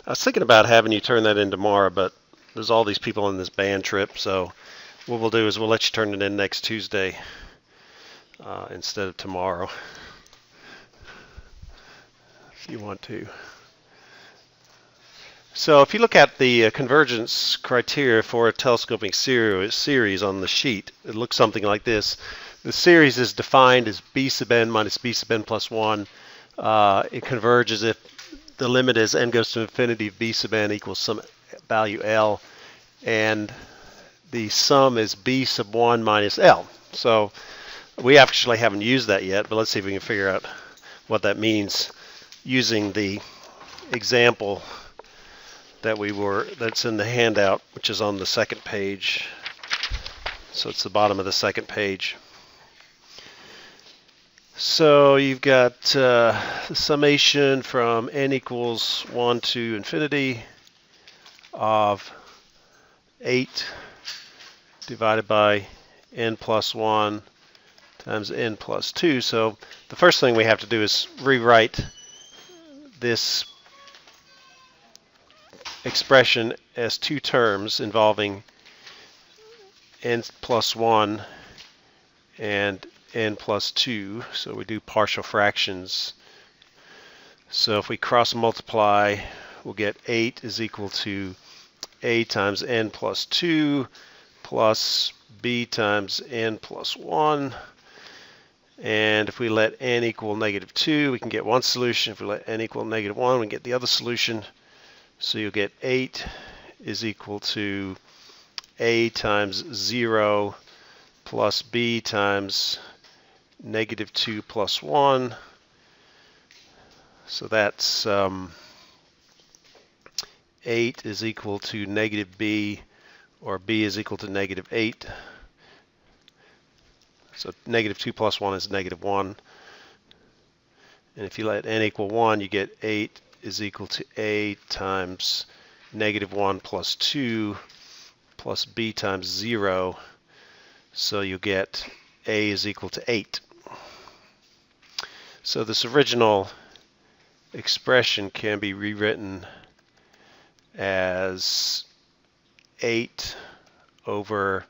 I was thinking about having you turn that in tomorrow, but there's all these people on this band trip, so what we'll do is we'll let you turn it in next Tuesday instead of tomorrow, if you want to. So if you look at the convergence criteria for a telescoping series on the sheet, it looks something like this. The series is defined as b sub n minus b sub n plus 1. It converges if the limit is n goes to infinity of b sub n equals some value L, and the sum is b sub 1 minus L. So we actually haven't used that yet, but let's see if we can figure out what that means using the example that's in the handout, which is on the second page. So it's the bottom of the second page. So you've got the summation from n equals 1 to infinity of 8 divided by n plus 1 times n plus 2. So the first thing we have to do is rewrite this expression as two terms involving n plus 1 and n plus 2. So we do partial fractions. So if we cross multiply, we'll get 8 is equal to a times n plus 2 plus b times n plus 1. And if we let n equal negative 2, we can get one solution. If we let n equal negative 1, we get the other solution. So you'll get 8 is equal to a times 0 plus b times negative 2 plus 1. So that's 8 is equal to negative b, or b is equal to negative 8. So negative 2 plus 1 is negative 1. And if you let n equal 1, you get 8 is equal to a times negative 1 plus 2 plus b times 0. So you get a is equal to 8. So this original expression can be rewritten as 8 over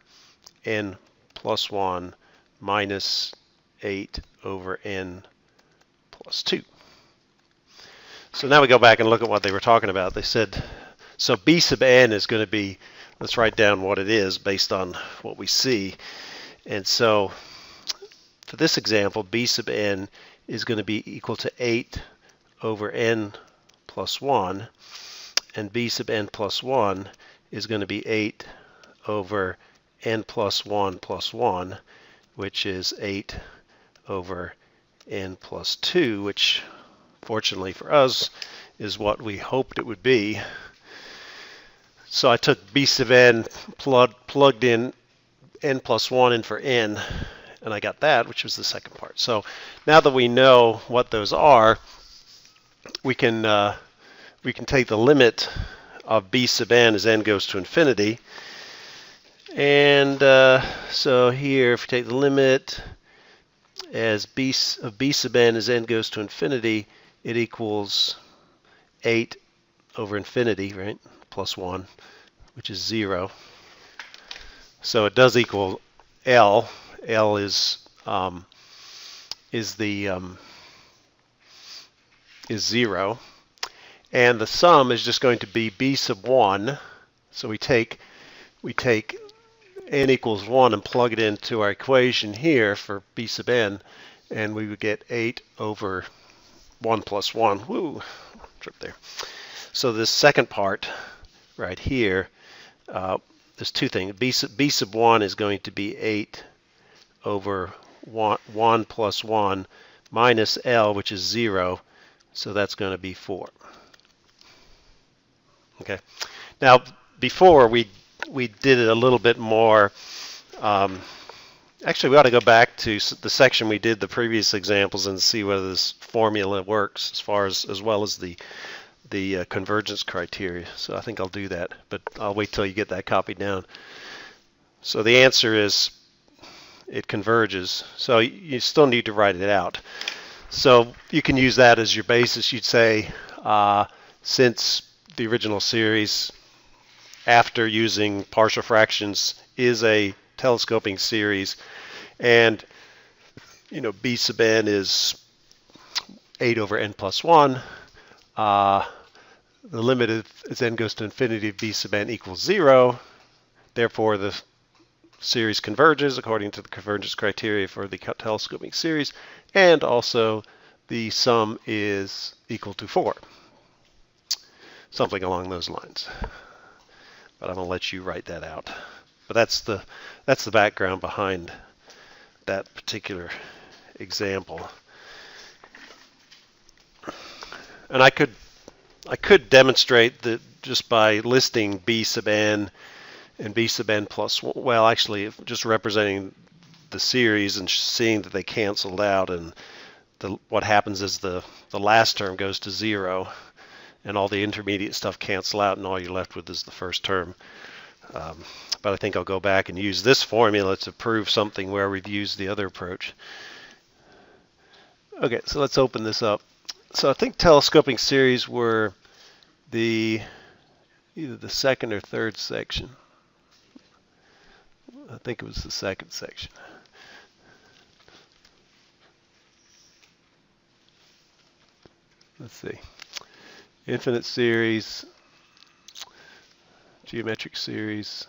n plus 1 minus 8 over n plus 2. So now we go back and look at what they were talking about. They said, so b sub n is going to be, let's write down what it is based on what we see. And so for this example, b sub n is going to be equal to 8 over n plus 1, and b sub n plus 1 is going to be 8 over n plus 1, which is 8 over n plus 2, which fortunately for us is what we hoped it would be. So I took b sub n, plugged in n plus 1 in for n, and I got that, which was the second part. So now that we know what those are, we can take the limit of b sub n as n goes to infinity. And so here, if we take the limit as b sub n as n goes to infinity, it equals 8 over infinity, right, plus 1, which is 0. So it does equal L. L is 0, and the sum is just going to be b sub 1. So we take n equals 1 and plug it into our equation here for b sub n, and we would get 8 over 1 plus 1. Woo, trip there. So this second part right here, there's two things. B sub 1 is going to be 8 over 1 plus 1 minus L, which is 0. So that's going to be 4. Okay. Now, before we did it a little bit more. Actually, we ought to go back to the section we did the previous examples and see whether this formula works as well as the convergence criteria. So I think I'll do that, but I'll wait till you get that copied down. So the answer is it converges. So you still need to write it out. So you can use that as your basis. You'd say since the original series after using partial fractions is a telescoping series, and b sub n is 8 over n plus 1. The limit as n goes to infinity of b sub n equals 0. Therefore, the series converges according to the convergence criteria for the telescoping series, and also the sum is equal to 4. Something along those lines. But I'm going to let you write that out. But that's the background behind that particular example. And I could demonstrate that just by listing b sub n and b sub n plus 1, well, actually, just representing the series and seeing that they canceled out, and what happens is the last term goes to 0, and all the intermediate stuff cancel out, and all you're left with is the first term. But I think I'll go back and use this formula to prove something where we've used the other approach. Okay, so let's open this up. So I think telescoping series were either the second or third section. I think it was the second section. Let's see. Infinite series, geometric series,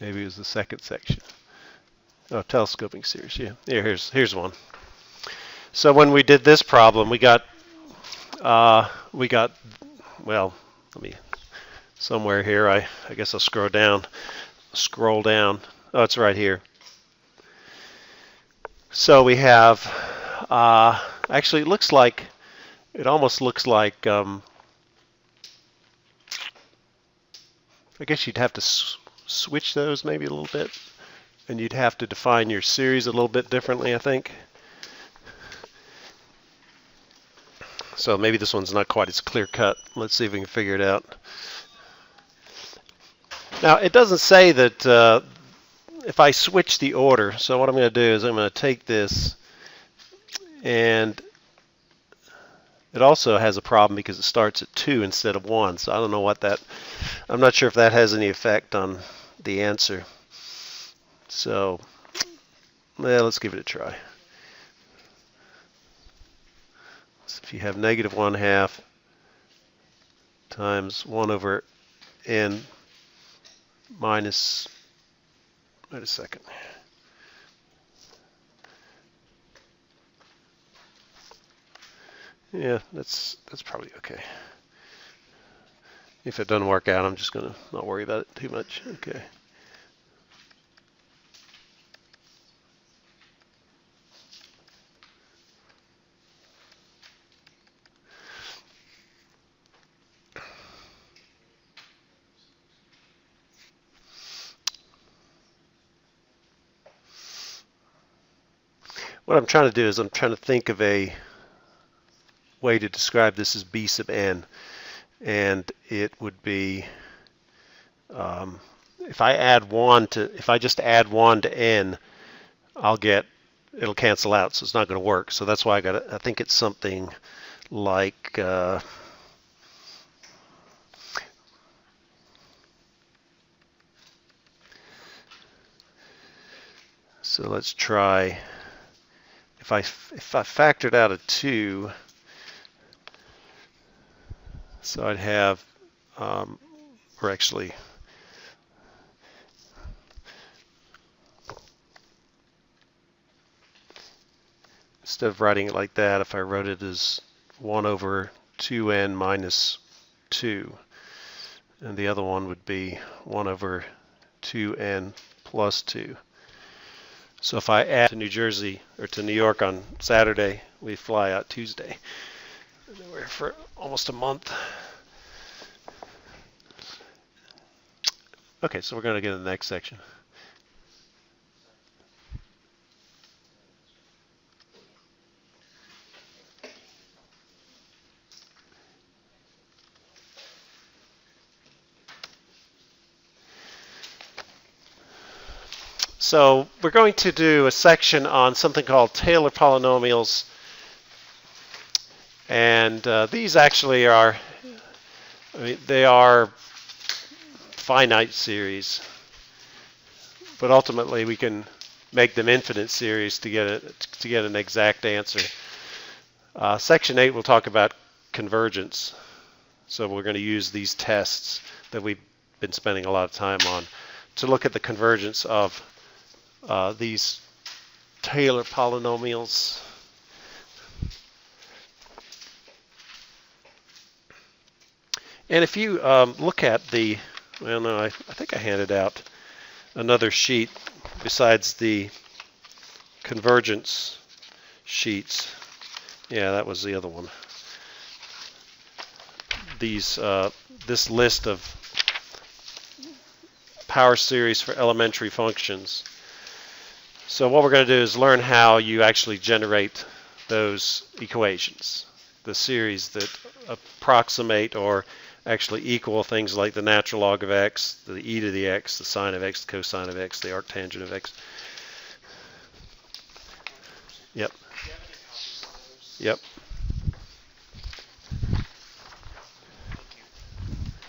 maybe it was the second section. Oh, telescoping series, yeah. Here's one. So when we did this problem, we got well, let me, somewhere here, I guess I'll scroll down. Oh, it's right here. So we have, actually it almost looks like, I guess you'd have to switch those maybe a little bit, and you'd have to define your series a little bit differently, I think. So maybe this one's not quite as clear cut. Let's see if we can figure it out. Now, it doesn't say that if I switch the order, so what I'm going to do is I'm going to take this, and it also has a problem because it starts at 2 instead of 1, so I don't know I'm not sure if that has any effect on the answer. So, well, let's give it a try. So if you have negative 1/2 times 1 over n minus, wait a second. Yeah, that's probably okay. If it doesn't work out, I'm just going to not worry about it too much. Okay. What I'm trying to do is I'm trying to think of a way to describe this as b sub n, and it would be if I just add 1 to n, it'll cancel out, so it's not going to work. So that's why I think it's something like so let's try. If I factored out a 2, so I'd have, or actually, instead of writing it like that, if I wrote it as 1 over 2n minus 2, and the other one would be 1 over 2n plus 2. So if I add to New Jersey or to New York on Saturday, we fly out Tuesday. And then we're here for almost a month. Okay, so we're going to get to the next section. So we're going to do a section on something called Taylor polynomials And these actually are, they are finite series, but ultimately we can make them infinite series to get an exact answer. Section 8 will talk about convergence. So we're going to use these tests that we've been spending a lot of time on to look at the convergence of these Taylor polynomials. And if you look at the, well, no, I think I handed out another sheet besides the convergence sheets. Yeah, that was the other one. This list of power series for elementary functions. So what we're going to do is learn how you actually generate those equations, the series that approximate or actually equal things like the natural log of x, the e to the x, the sine of x, the cosine of x, the arctangent of x. Yep. Yep.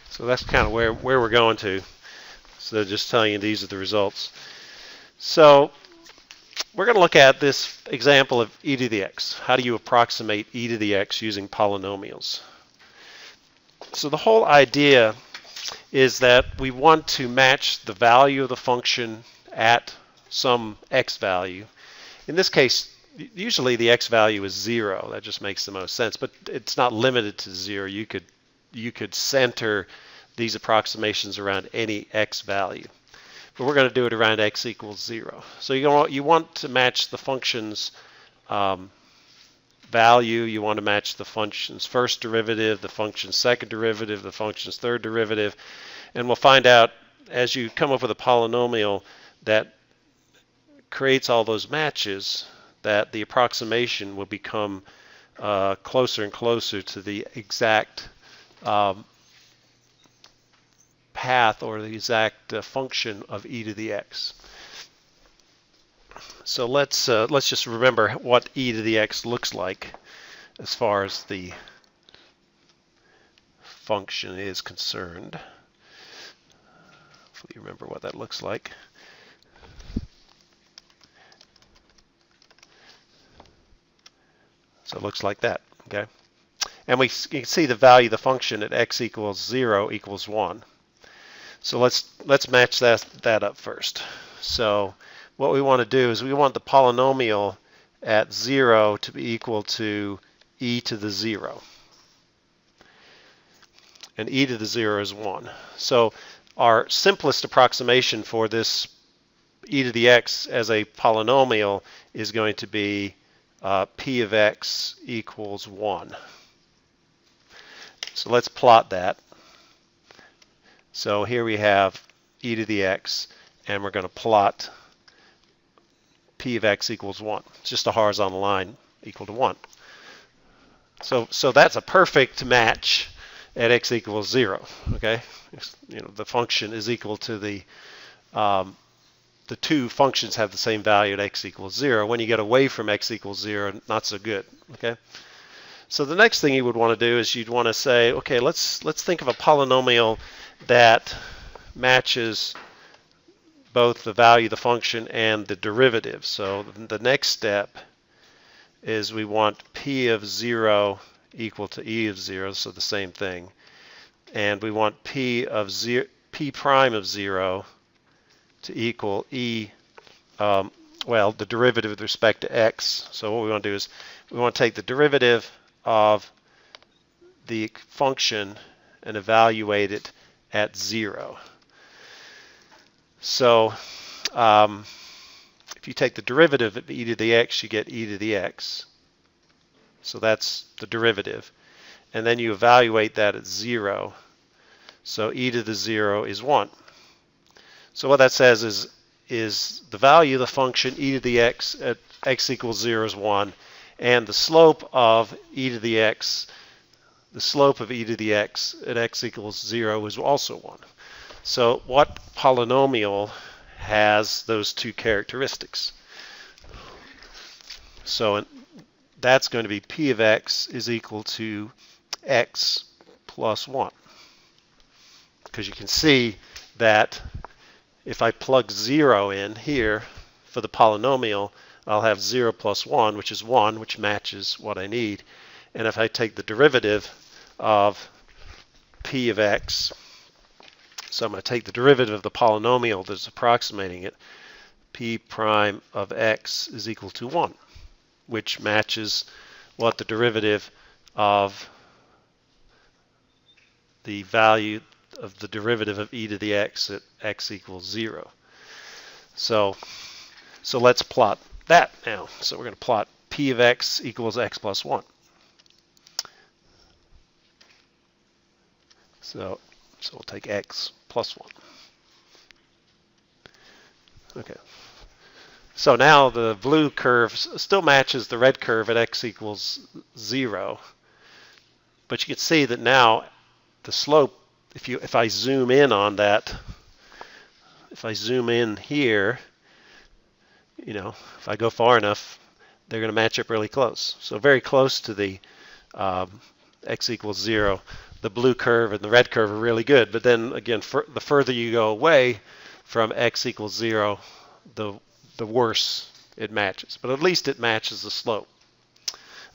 So that's kind of where we're going to. So just telling you these are the results. So we're going to look at this example of e to the x. How do you approximate e to the x using polynomials? So the whole idea is that we want to match the value of the function at some x value. In this case, usually the x value is 0. That just makes the most sense, but it's not limited to 0. You could center these approximations around any x value. But we're going to do it around x equals 0. So you want to match the function's value. You want to match the function's first derivative, the function's second derivative, the function's third derivative. And we'll find out as you come up with a polynomial that creates all those matches that the approximation will become closer and closer to the exact path or the exact function of e to the x. So let's just remember what e to the x looks like as far as the function is concerned. Hopefully you remember what that looks like. So it looks like that, okay? And you can see the value of the function at x equals 0 equals 1. So let's match that up first. So what we want to do is we want the polynomial at 0 to be equal to e to the 0. And e to the 0 is 1. So our simplest approximation for this e to the x as a polynomial is going to be p of x equals 1. So let's plot that. So here we have e to the x, and we're going to plot p of x equals 1. It's just a horizontal line equal to 1. So that's a perfect match at x equals 0. Okay, the function is equal to the two functions have the same value at x equals 0. When you get away from x equals 0, not so good. Okay. So the next thing you would want to do is you'd want to say, okay, let's think of a polynomial that matches both the value of the function and the derivative. So the next step is we want p of 0 equal to e of 0, so the same thing. And we want p prime of 0 to equal e, the derivative with respect to x. So what we want to do is we want to take the derivative of the function and evaluate it at 0. So if you take the derivative of e to the x, you get e to the x. So that's the derivative. And then you evaluate that at 0. So e to the 0 is 1. So what that says is the value of the function e to the x at x equals 0 is 1. And the slope of e to the x, at x equals 0 is also 1. So what polynomial has those two characteristics? So that's going to be p of x is equal to x plus 1. Because you can see that if I plug 0 in here for the polynomial, I'll have 0 plus 1, which is 1, which matches what I need. And if I take the derivative of p of x, so I'm going to take the derivative of the polynomial that's approximating it, p prime of x is equal to 1, which matches what the derivative of the value of the derivative of e to the x at x equals 0. So let's plot that now. So we're going to plot p of x equals x plus 1. So we'll take x plus 1. Okay. So now the blue curve still matches the red curve at x equals 0. But you can see that now the slope, if I zoom in on that, if I zoom in here, if I go far enough, they're going to match up really close. So very close to the x equals 0. The blue curve and the red curve are really good. But then again, the further you go away from x equals 0, the worse it matches. But at least it matches the slope.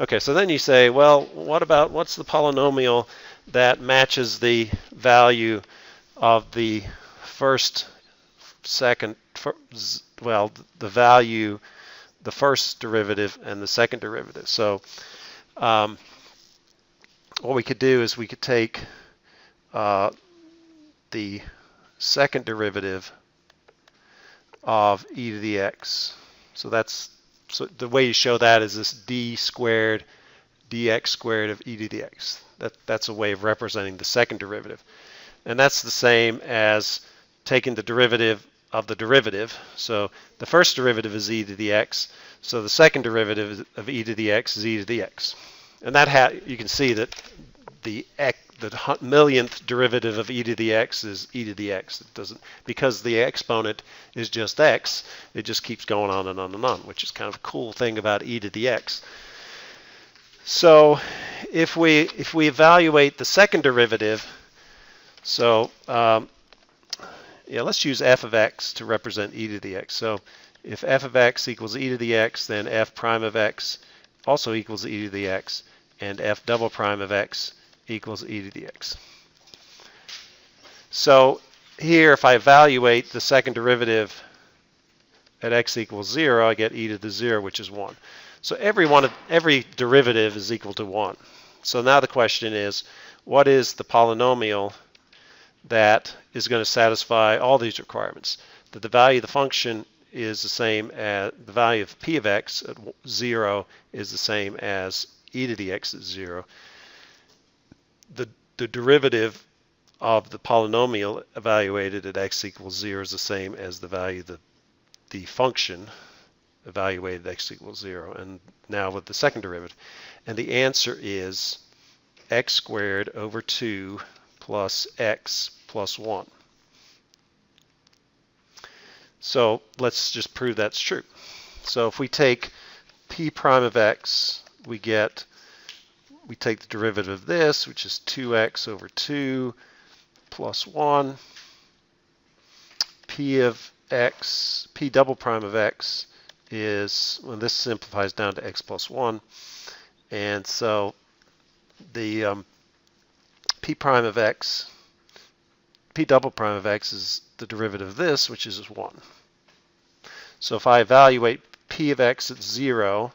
Okay, so then you say, well, what's the polynomial that matches the value of the the first derivative and the second derivative? So what we could do is we could take the second derivative of e to the x. So the way you show that is this d squared dx squared of e to the x. That's a way of representing the second derivative. And that's the same as taking the derivative of the derivative. So the first derivative is e to the x. So the second derivative of e to the x is e to the x. And you can see that the millionth derivative of e to the x is e to the x. It doesn't, because the exponent is just x, it just keeps going on and on and on, which is kind of a cool thing about e to the x. So if we evaluate the second derivative, so let's use f of x to represent e to the x. So if f of x equals e to the x, then f prime of x also equals e to the x, and f double prime of x equals e to the x. So here, if I evaluate the second derivative at x equals 0, I get e to the 0, which is 1. So every derivative is equal to 1. So now the question is, what is the polynomial that is going to satisfy all these requirements? That the value of the function is the same as the value of p of x at 0 is the same as e to the x at 0. The derivative of the polynomial evaluated at x equals 0 is the same as the value of the function evaluated at x equals 0. And now with the second derivative. And the answer is x squared over 2 plus x plus 1. So let's just prove that's true. So if we take p prime of x, we take the derivative of this, which is 2x over 2 plus 1. P double prime of x is, well, this simplifies down to x plus 1. And so the p double prime of x is the derivative of this, which is 1. So if I evaluate p of x at 0,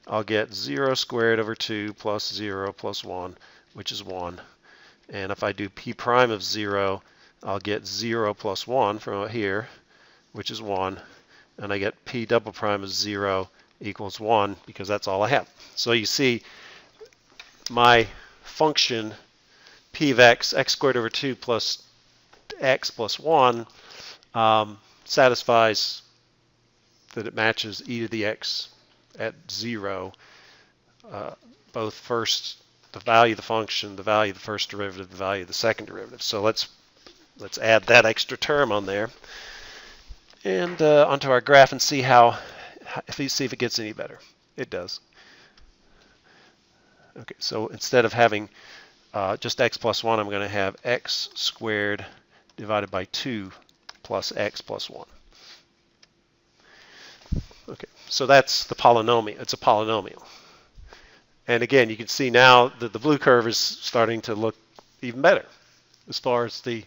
I'll get 0 squared over 2 plus 0 plus 1, which is 1. And if I do p prime of 0, I'll get 0 plus 1 from here, which is 1. And I get p double prime of 0 equals 1, because that's all I have. So you see my function p of x squared over 2 plus x plus 1, satisfies that it matches e to the x at 0, both first, the value of the function, the value of the first derivative, the value of the second derivative. So let's add that extra term on there and onto our graph and see if it gets any better. It does. Okay, so instead of having just x plus 1, I'm going to have x squared divided by 2 plus x plus 1. Okay, so that's the polynomial. It's a polynomial. And again, you can see now that the blue curve is starting to look even better as far as the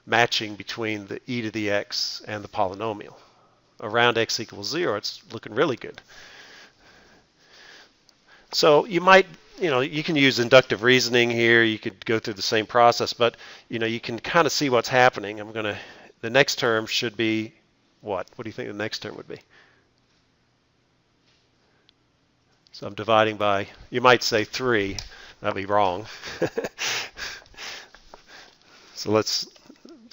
matching between the e to the x and the polynomial. Around x equals 0, it's looking really good. So you might, you can use inductive reasoning here. You could go through the same process, but you can kind of see what's happening. The next term should be what? What do you think the next term would be? So I'm dividing by, you might say 3. That'd be wrong. So it's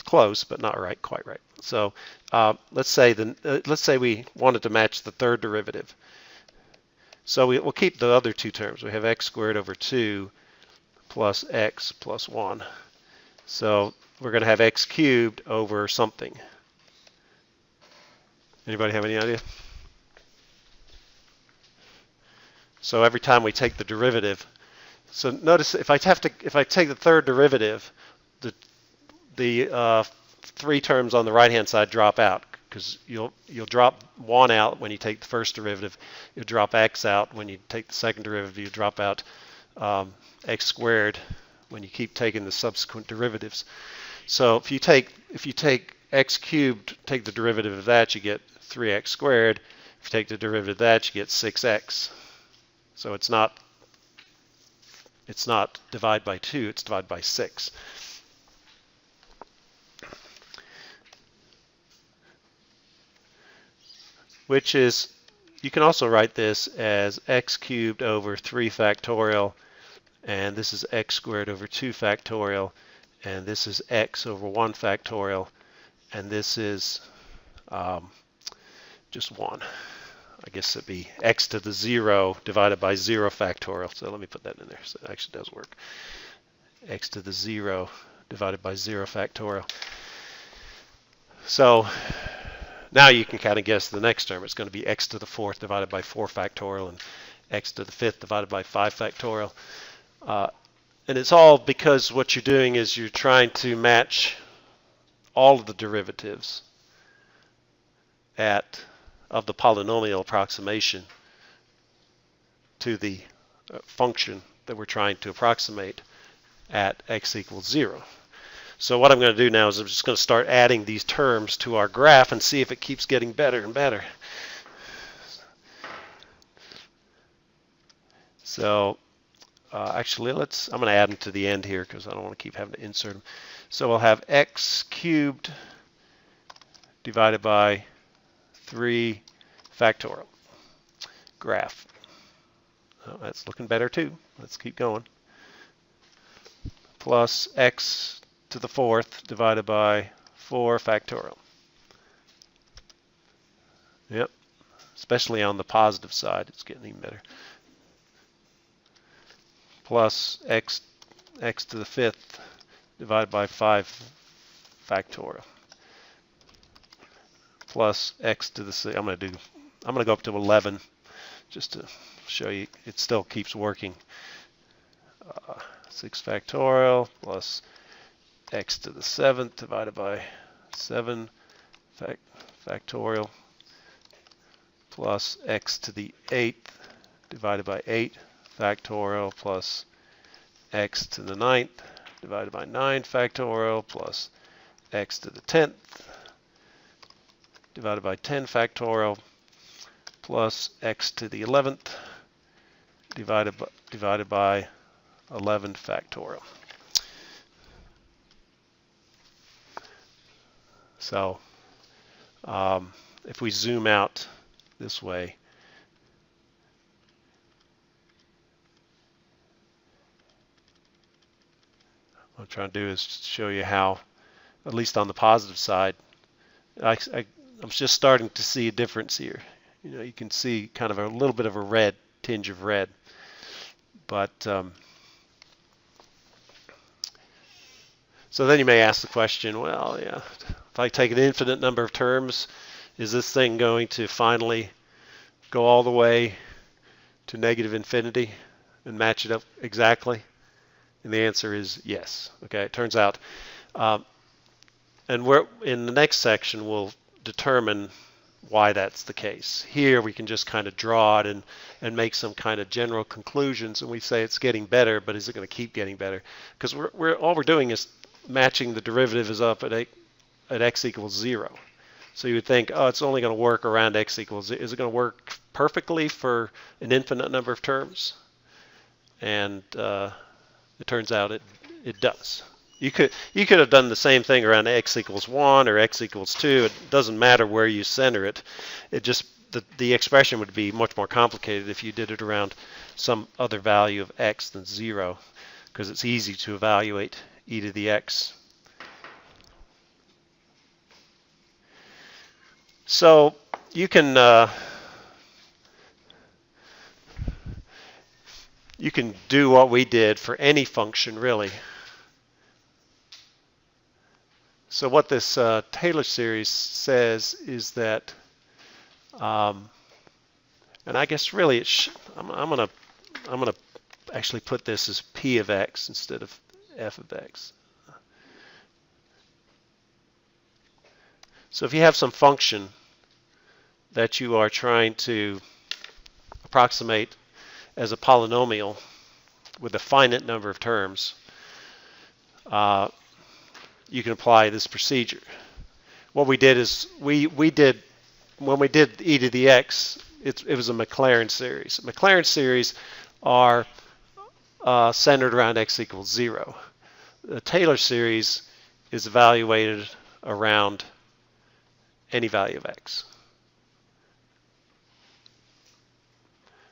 close, but not right, quite right. So let's say we wanted to match the third derivative. So we'll keep the other two terms. We have x squared over 2 plus x plus 1. So we're going to have x cubed over something. Anybody have any idea? So every time we take the derivative, so notice if I take the third derivative, the 3 terms on the right-hand side drop out, because you'll drop 1 out when you take the first derivative. You'll drop x out when you take the second derivative. You drop out x squared when you keep taking the subsequent derivatives. So if you take x cubed, take the derivative of that, you get 3x squared. If you take the derivative of that, you get 6x. So it's not divide by 2, it's divide by 6. Which is, you can also write this as x cubed over 3 factorial, and this is x squared over 2 factorial, and this is x over 1 factorial, and this is just 1. I guess it'd be x to the 0 divided by 0 factorial. So let me put that in there. So it actually does work. X to the 0 divided by 0 factorial. So now you can kind of guess the next term. It's going to be x to the 4th divided by 4 factorial and x to the 5th divided by 5 factorial. And it's all because what you're doing is you're trying to match all of the derivatives of the polynomial approximation to the function that we're trying to approximate at x equals 0. So what I'm going to do now is I'm just going to start adding these terms to our graph and see if it keeps getting better and better. So actually, I'm going to add them to the end here because I don't want to keep having to insert them. So we'll have x cubed divided by 3 factorial. Graph. Oh, that's looking better too. Let's keep going. Plus x to the 4th divided by 4 factorial. Yep. Especially on the positive side, it's getting even better. Plus x to the 5th divided by 5 factorial. Plus x to the 6th. I'm going to go up to 11 just to show you it still keeps working. 6 factorial plus x to the 7th divided by 7 factorial plus x to the 8th divided by 8 factorial plus x to the 9th divided by 9 factorial plus x to the 10th divided by 10 factorial plus x to the 11th divided by 11 factorial. So if we zoom out this way, what I'm trying to do is show you how, at least on the positive side, I'm just starting to see a difference here. You can see kind of a little bit of a red tinge of red, but so then you may ask the question, well, yeah, if I take an infinite number of terms, is this thing going to finally go all the way to negative infinity and match it up exactly? And the answer is yes. Okay, it turns out, and we're in the next section we'll determine why that's the case. Here we can just kind of draw it and make some kind of general conclusions, and we say it's getting better, but is it going to keep getting better? Because all we're doing is matching the derivative is up at x equals 0. So you would think, oh, it's only going to work around x equals. Is it going to work perfectly for an infinite number of terms? And it turns out it does. You could have done the same thing around x equals 1 or x equals 2. It doesn't matter where you center it. It just the expression would be much more complicated if you did it around some other value of x than 0, because it's easy to evaluate e to the x. So you can do what we did for any function, really. So what this Taylor series says is that, and I guess really I'm gonna actually put this as p of x instead of f of x. So if you have some function that you are trying to approximate as a polynomial with a finite number of terms, you can apply this procedure. What we did is when we did e to the x, it was a Maclaurin series. Maclaurin series are centered around x equals 0. The Taylor series is evaluated around any value of x.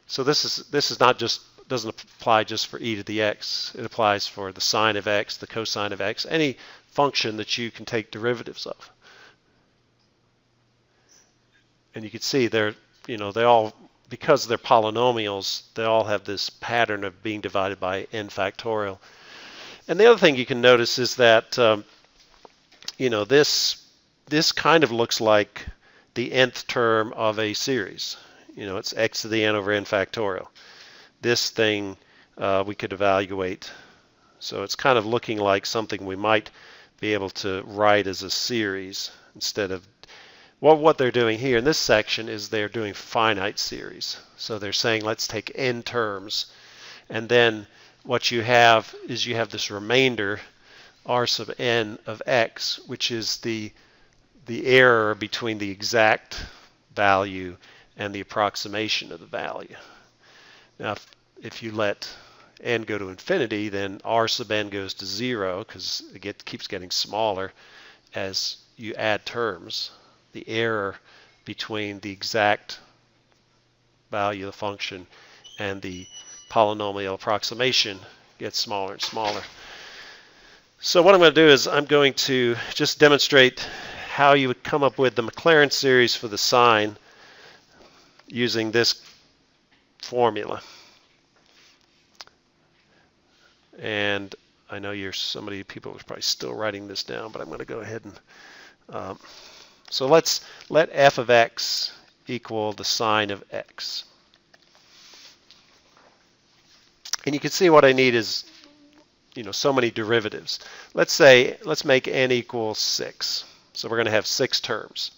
So this is not just, doesn't apply just for e to the x. It applies for the sine of x, the cosine of x, any function that you can take derivatives of. And you can see they all, because they're polynomials, they all have this pattern of being divided by n factorial. And the other thing you can notice is that this kind of looks like the nth term of a series. It's x to the n over n factorial. This thing we could evaluate. So it's kind of looking like something we might be able to write as a series instead of, well, what they're doing here in this section is they're doing finite series. So they're saying let's take n terms, and then what you have is you have this remainder r sub n of x, which is the error between the exact value and the approximation of the value. Now, if you let n go to infinity, then r sub n goes to 0 because it keeps getting smaller as you add terms. The error between the exact value of the function and the polynomial approximation gets smaller and smaller. So what I'm going to do is I'm going to just demonstrate how you would come up with the Maclaurin series for the sine using this formula. And I know people are probably still writing this down, but I'm going to go ahead and so let's let f of x equal the sine of x. And you can see what I need is so many derivatives. Let's make n equal 6. So we're going to have 6 terms.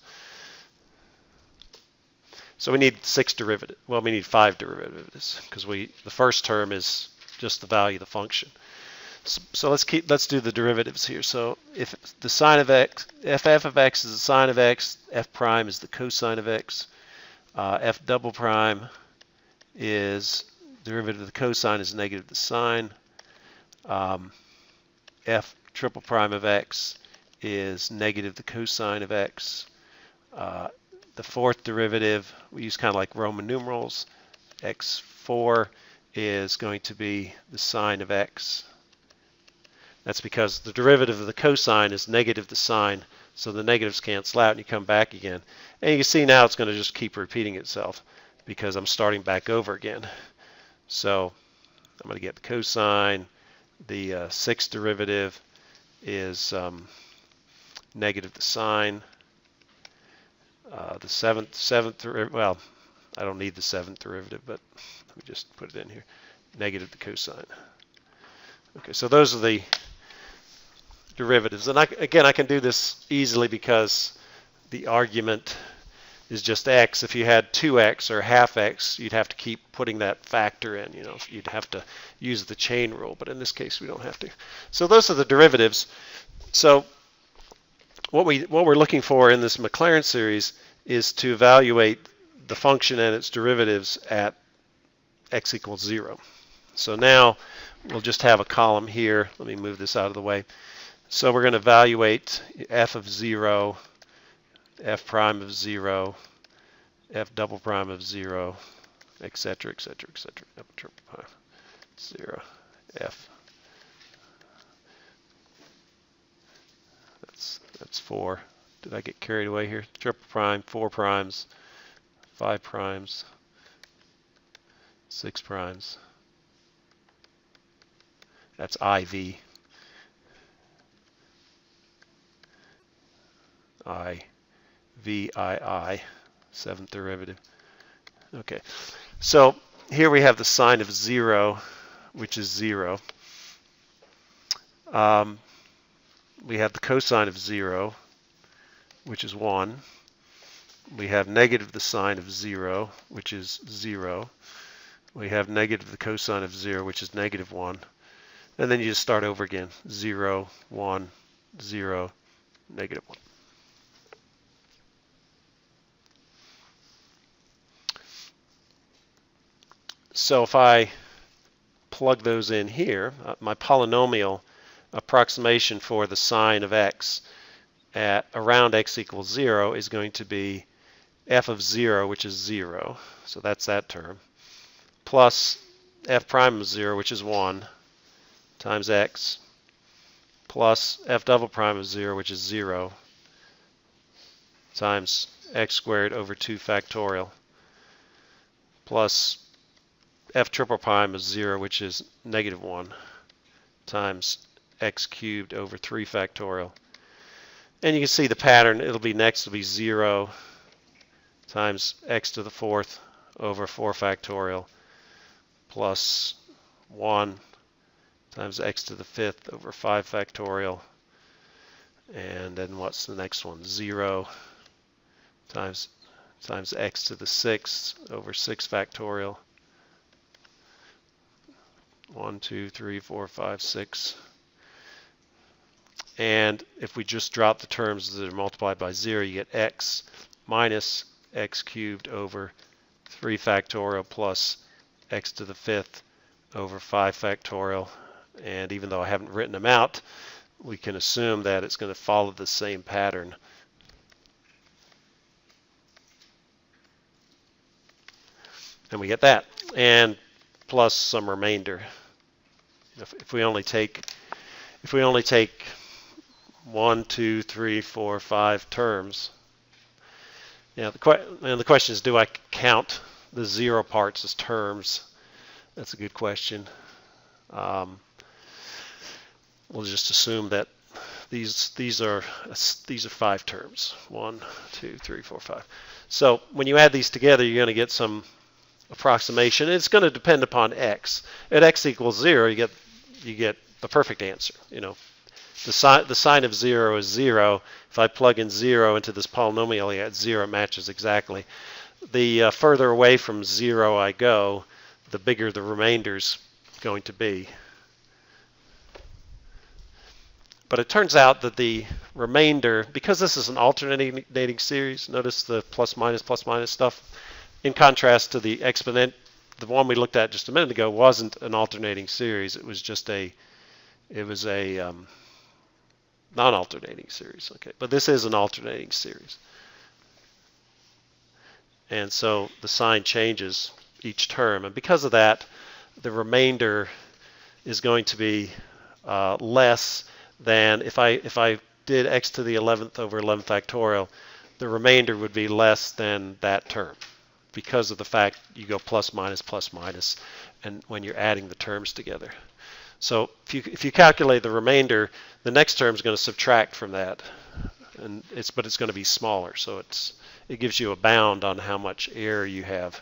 So we need 6 derivatives. Well, we need 5 derivatives because the first term is just the value of the function. So let's do the derivatives here. So if the sine of x, if f of x is the sine of x, f prime is the cosine of x, f double prime is derivative of the cosine is negative the sine, f triple prime of x is negative the cosine of x. The fourth derivative, we use kind of like Roman numerals. x4 is going to be the sine of x. That's because the derivative of the cosine is negative the sine, so the negatives cancel out and you come back again. And you can see now it's going to just keep repeating itself because I'm starting back over again. So I'm going to get the cosine. The sixth derivative is negative the sine. The seventh, well, I don't need the seventh derivative, but let me just put it in here. Negative the cosine. Okay, so those are the derivatives. And again, I can do this easily because the argument is just x. If you had 2x or half x, you'd have to keep putting that factor in. You know, you'd have to use the chain rule, but in this case, we don't have to. So those are the derivatives. So what we're looking for in this Maclaurin series is to evaluate the function and its derivatives at x equals 0. So now we'll just have a column here. Let me move this out of the way. So we're going to evaluate f of 0, f prime of 0, f double prime of 0, etc., etc., etc. F triple prime 0, f. That's 4. Did I get carried away here? Triple prime, 4 primes, 5 primes, 6 primes. That's IV. VII, seventh derivative. Okay, so here we have the sine of 0, which is 0. We have the cosine of 0, which is 1. We have negative the sine of 0, which is 0. We have negative the cosine of 0, which is negative 1. And then you just start over again. 0, 1, 0, negative 1. So if I plug those in here, my polynomial approximation for the sine of x at around x equals 0 is going to be f of 0, which is 0. So that's that term, plus f prime of 0, which is 1, times x, plus f double prime of 0, which is 0, times x squared over 2 factorial, plus f triple prime of 0, which is negative 1, times x cubed over 3 factorial. And you can see the pattern. It'll be next will be 0 times x to the 4th over 4 factorial plus 1 times x to the 5th over 5 factorial. And then what's the next one? 0 times x to the 6th over 6 factorial. 1, 2, 3, 4, 5, 6. And if we just drop the terms that are multiplied by 0, you get x minus x cubed over 3 factorial plus x to the 5th over 5 factorial. And even though I haven't written them out, we can assume that it's going to follow the same pattern. And we get that. And plus some remainder. If we only take 1, 2, 3, 4, 5 terms. Yeah, the question is, do I count the 0 parts as terms? That's a good question. We'll just assume that these are 5 terms. 1, 2, 3, 4, 5. So when you add these together, you're going to get some approximation. It's going to depend upon x. At x equals 0, you get the perfect answer. You know, the sine of 0 is 0. If I plug in 0 into this polynomial, I get 0 matches exactly. The further away from 0 I go, the bigger the remainder's going to be. But it turns out that the remainder, because this is an alternating series, notice the plus minus stuff. In contrast to the exponent, the one we looked at just a minute ago wasn't an alternating series. It was just a non-alternating series. Okay, but this is an alternating series, and so the sign changes each term, and because of that, the remainder is going to be less than if I did x to the 11th over 11 factorial. The remainder would be less than that term, because of the fact you go plus minus, and when you're adding the terms together. So if you calculate the remainder, the next term is going to subtract from that, but it's going to be smaller. So it gives you a bound on how much error you have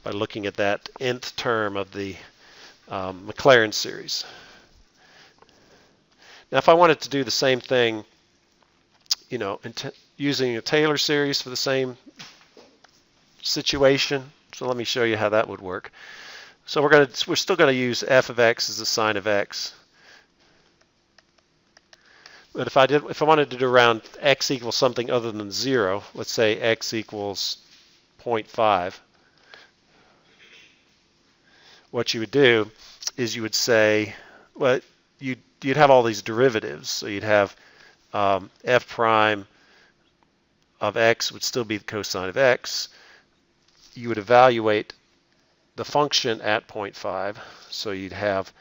by looking at that nth term of the Maclaurin series. Now, if I wanted to do the same thing, using a Taylor series for the same situation, so let me show you how that would work. So we're still going to use f of x as the sine of x. But if I wanted to do around x equals something other than 0, let's say x equals 0.5, what you would do is you would say, well, you'd have all these derivatives. So you'd have f prime of x would still be the cosine of x. You would evaluate the function at 0.5. So you'd have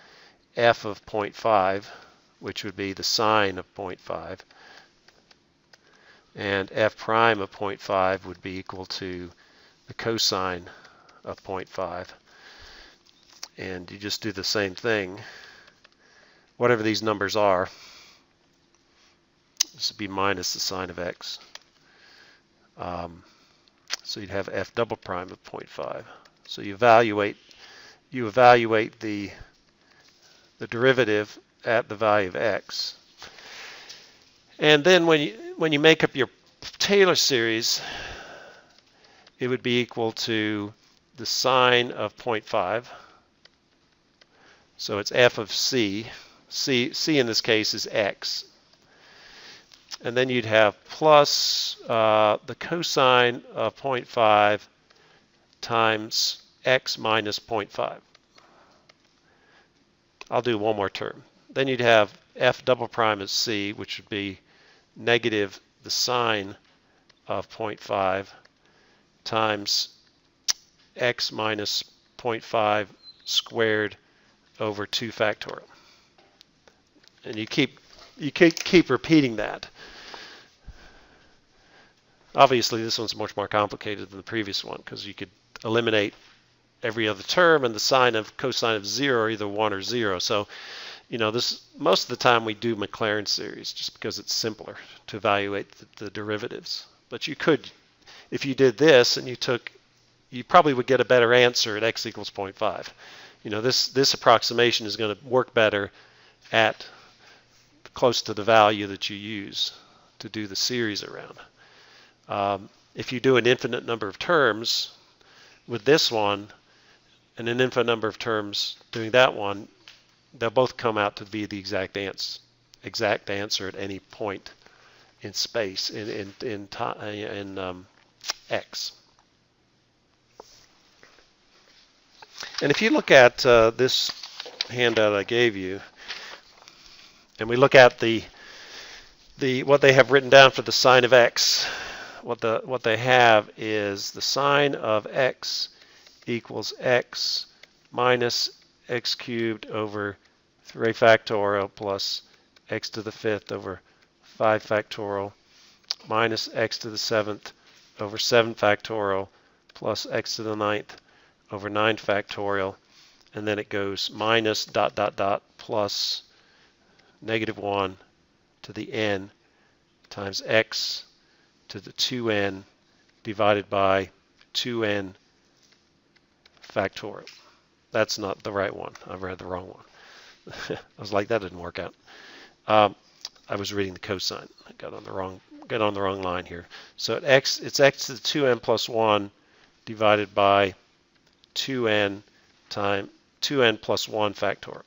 f of 0.5, which would be the sine of 0.5. And f prime of 0.5 would be equal to the cosine of 0.5. And you just do the same thing. Whatever these numbers are, this would be minus the sine of x. So you'd have f double prime of 0.5. So you evaluate the derivative at the value of x. And then when you make up your Taylor series, it would be equal to the sine of 0.5. So it's f of c. C in this case is x. And then you'd have plus the cosine of 0.5 times x minus 0.5. I'll do one more term. Then you'd have f double prime of c, which would be negative the sine of 0.5 times x minus 0.5 squared over 2 factorial. And you keep repeating that. Obviously, this one's much more complicated than the previous one because you could eliminate every other term, and the sine of cosine of 0 are either 1 or 0. So, this most of the time we do Maclaurin series just because it's simpler to evaluate the derivatives. But you could, if you did this and you probably would get a better answer at x equals 0.5. This approximation is going to work better at close to the value that you use to do the series around. If you do an infinite number of terms with this one and an infinite number of terms doing that one, they'll both come out to be the exact answer at any point in space in x. And if you look at this handout I gave you, and we look at what they have written down for the sine of x, what they have is the sine of x equals x minus x cubed over 3 factorial plus x to the 5th over 5 factorial minus x to the 7th over 7 factorial plus x to the 9th over 9 factorial, and then it goes minus ... plus -1 to the n times x to the 2n divided by 2n factorial. That's not the right one. I read the wrong one. I was like, that didn't work out. I was reading the cosine. I got on the wrong line here. So it's x to the 2n plus 1 divided by 2n times 2n plus 1 factorial.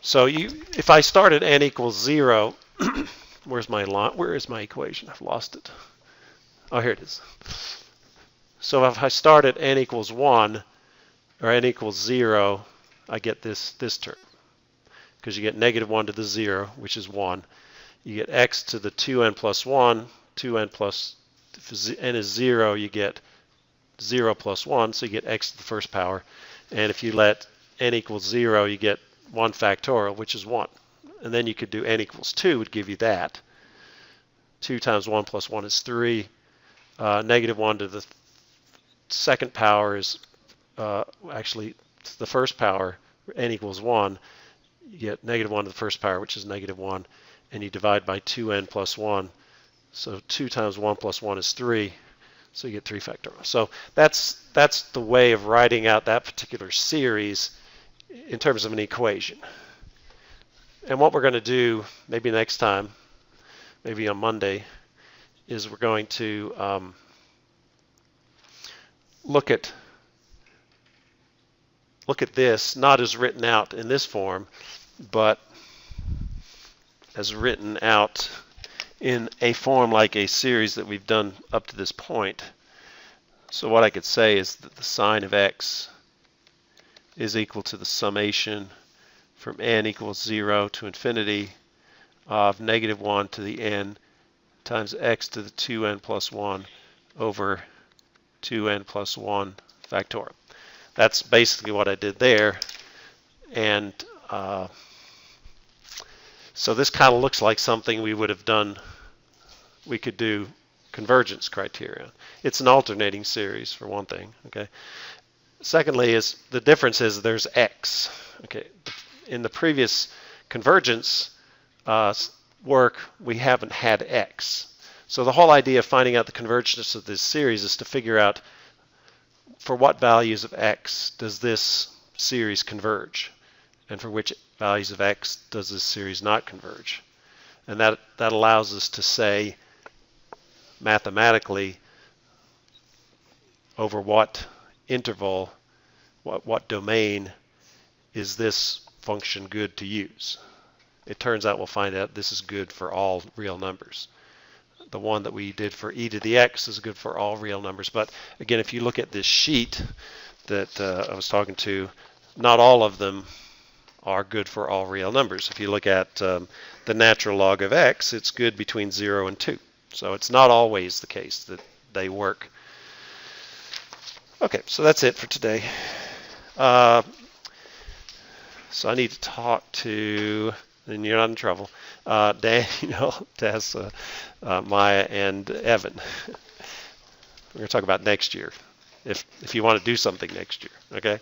So if I start at n equals 0, where is my equation? I've lost it. Oh, here it is. So if I start at n equals 1 or n equals 0, I get this term. Because you get -1 to the 0, which is 1. You get x to the 2n plus 1, 2n plus, if n is 0, you get 0 plus 1, so you get x to the first power. And if you let n equals 0, you get 1 factorial, which is 1. And then you could do n equals 2 would give you that. 2 times 1 plus 1 is 3. -1 to the second power is actually the first power, n equals 1. You get -1 to the first power, which is -1, and you divide by 2n plus 1. So 2 times 1 plus 1 is 3. So you get 3 factorial. So that's the way of writing out that particular series in terms of an equation. And what we're going to do maybe next time, maybe on Monday, is we're going to look at this not as written out in this form, but as written out in a form like a series that we've done up to this point. So what I could say is that the sine of x is equal to the summation from n equals 0 to infinity of -1 to the n times x to the 2n plus 1 over 2n plus 1 factorial. That's basically what I did there. And so this kind of looks like something we would have done, we could do convergence criteria. It's an alternating series for one thing, okay? Secondly, is the difference is there's x, okay? In the previous convergence work, we haven't had x. So the whole idea of finding out the convergence of this series is to figure out for what values of x does this series converge, and for which values of x does this series not converge. And that allows us to say mathematically over what interval, what domain is this function good to use. It turns out we'll find out this is good for all real numbers. The one that we did for e to the x is good for all real numbers. But again, if you look at this sheet that I was talking to, not all of them are good for all real numbers. If you look at the natural log of x, it's good between 0 and 2. So it's not always the case that they work. Okay, so that's it for today. So I need to talk to, and you're not in trouble, Daniel, Tessa, Maya, and Evan. We're going to talk about next year, if you want to do something next year, okay?